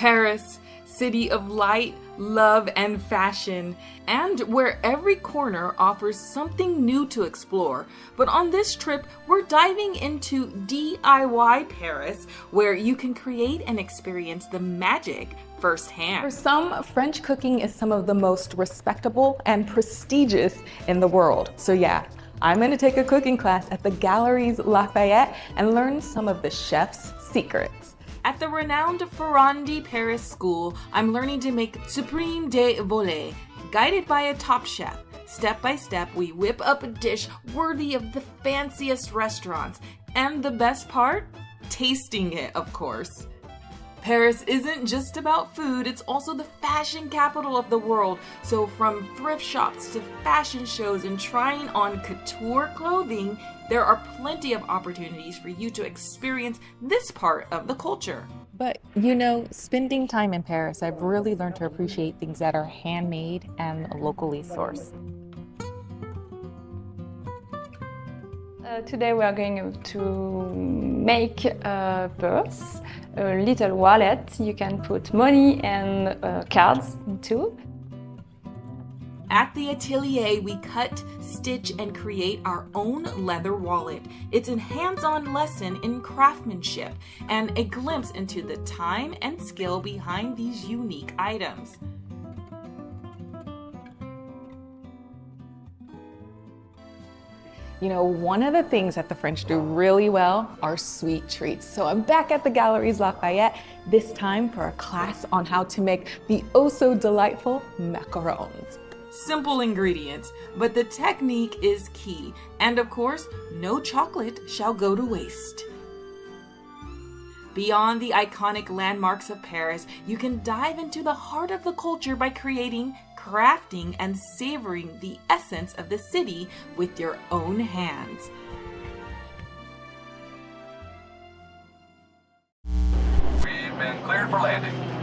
Paris, city of light, love, and fashion, and where every corner offers something new to explore. But on this trip, we're diving into DIY Paris, where you can create and experience the magic firsthand. For some, French cooking is some of the most respectable and prestigious in the world. So yeah, I'm gonna take a cooking class at the Galeries Lafayette and learn some of the chef's secrets. At the renowned Ferrandi Paris School, I'm learning to make supreme de volée, guided by a top chef. Step by step, we whip up a dish worthy of the fanciest restaurants. And the best part? Tasting it, of course. Paris isn't just about food, it's also the fashion capital of the world. So from thrift shops to fashion shows and trying on couture clothing, there are plenty of opportunities for you to experience this part of the culture. But you know, spending time in Paris, I've really learned to appreciate things that are handmade and locally sourced. Today we are going to make a purse, a little wallet you can put money and cards into. At the atelier, we cut, stitch, and create our own leather wallet. It's a hands-on lesson in craftsmanship and a glimpse into the time and skill behind these unique items. You know, one of the things that the French do really well are sweet treats. So I'm back at the Galeries Lafayette, this time for a class on how to make the oh-so-delightful macarons. Simple ingredients, but the technique is key. And of course, no chocolate shall go to waste. Beyond the iconic landmarks of Paris, you can dive into the heart of the culture by creating, crafting, and savoring the essence of the city with your own hands. We've been cleared for landing.